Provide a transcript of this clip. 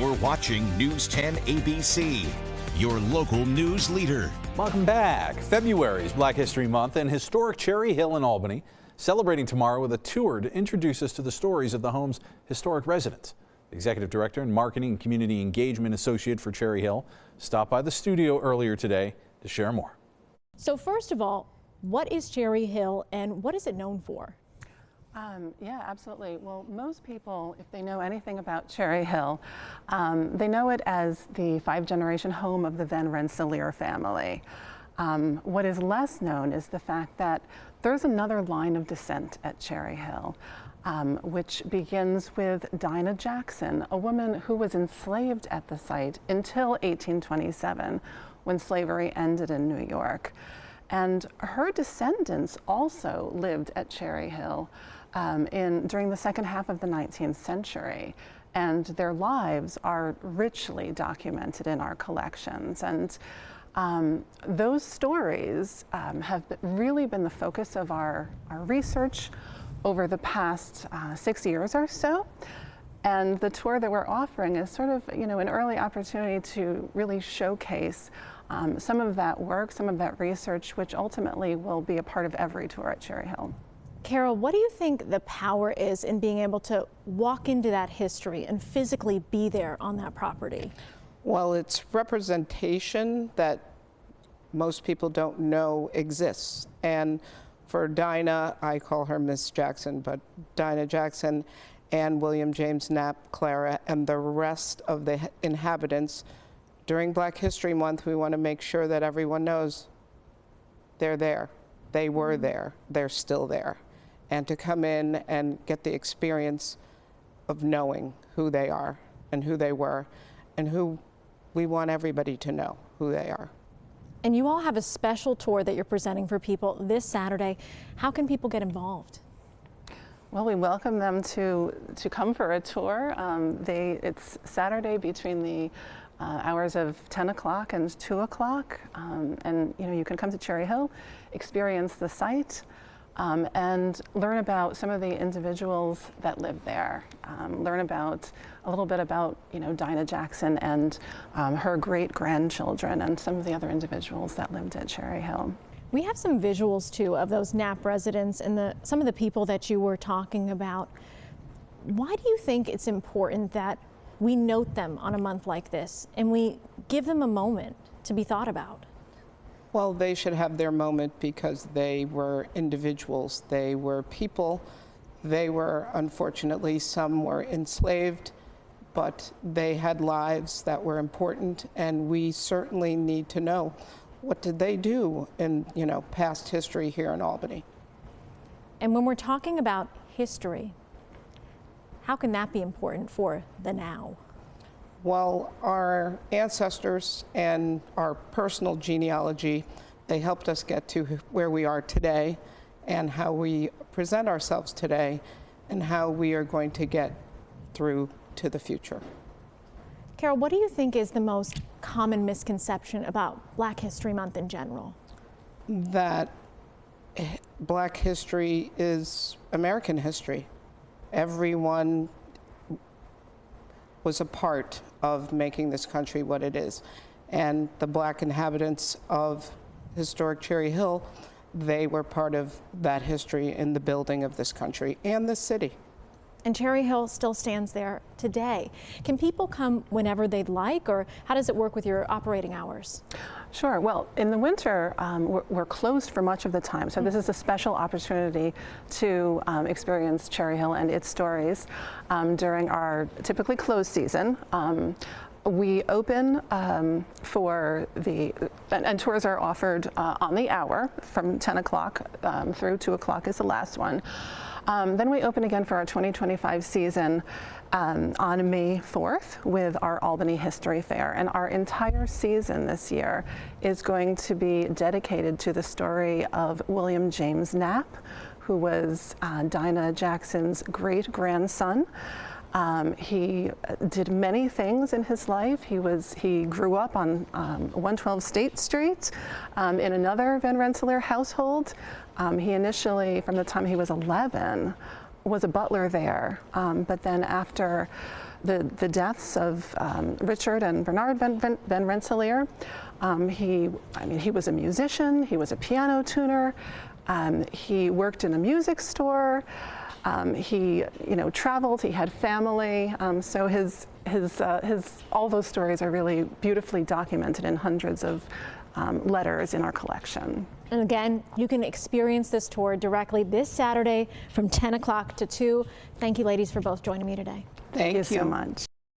You're watching News 10 ABC, your local news leader. Welcome back. February is Black History Month and historic Cherry Hill in Albany, celebrating tomorrow with a tour to introduce us to the stories of the home's historic residents. Executive Director and Marketing and Community Engagement Associate for Cherry Hill stopped by the studio earlier today to share more. So first of all, what is Cherry Hill and what is it known for? Yeah, absolutely. Well, most people, if they know anything about Cherry Hill, they know it as the five-generation home of the Van Rensselaer family. What is less known is the fact that there's another line of descent at Cherry Hill, which begins with Dinah Jackson, a woman who was enslaved at the site until 1827, when slavery ended in New York. And her descendants also lived at Cherry Hill during the second half of the 19th century. And their lives are richly documented in our collections. And those stories have really been the focus of our research over the past 6 years or so. And the tour that we're offering is sort of, an early opportunity to really showcase some of that work, some of that research, which ultimately will be a part of every tour at Cherry Hill. Carol, what do you think the power is in being able to walk into that history and physically be there on that property? Well, it's representation that most people don't know exists. And for Dinah, I call her Miss Jackson, but Dinah Jackson and William James Knapp, Clara, and the rest of the inhabitants, during Black History Month, we want to make sure that everyone knows they're there. They were there. They're still there. And to come in and get the experience of knowing who they are and who they were and who we want everybody to know who they are. And you all have a special tour that you're presenting for people this Saturday. How can people get involved? Well, we welcome them to come for a tour. It's Saturday between the hours of 10 o'clock and 2 o'clock. And you can come to Cherry Hill, experience the site, and learn about some of the individuals that live there. Learn about a little bit about Dinah Jackson and her great-grandchildren and some of the other individuals that lived at Cherry Hill. We have some visuals too of those Knapp residents and some of the people that you were talking about. Why do you think it's important that we note them on a month like this and we give them a moment to be thought about? Well, they should have their moment because they were individuals. They were people. They were, unfortunately, some were enslaved, but they had lives that were important, and we certainly need to know what did they do in, past history here in Albany. And when we're talking about history, how can that be important for the now? Well, our ancestors and our personal genealogy, they helped us get to where we are today and how we present ourselves today and how we are going to get through to the future. Carol, what do you think is the most common misconception about Black History Month in general? That Black history is American history. Everyone was a part of making this country what it is. And the Black inhabitants of historic Cherry Hill, they were part of that history in the building of this country and the city. And Cherry Hill still stands there today. Can people come whenever they'd like, or how does it work with your operating hours? Sure. Well, in the winter, we're closed for much of the time. So this is a special opportunity to experience Cherry Hill and its stories during our typically closed season. We open and tours are offered on the hour from 10 o'clock through 2 o'clock is the last one. Then we open again for our 2025 season on May 4th with our Albany History Fair. And our entire season this year is going to be dedicated to the story of William James Knapp, who was Dinah Jackson's great-grandson. He did many things in his life. He grew up on 112 State Street in another Van Rensselaer household. He initially, from the time he was 11, was a butler there, but then after the deaths of Richard and Bernard Van Rensselaer, he was a musician, he was a piano tuner, he worked in a music store, he traveled, he had family, so his all those stories are really beautifully documented in hundreds of letters in our collection. And again, you can experience this tour directly this Saturday from 10 o'clock to 2. Thank you, ladies, for both joining me today. Thank you so much.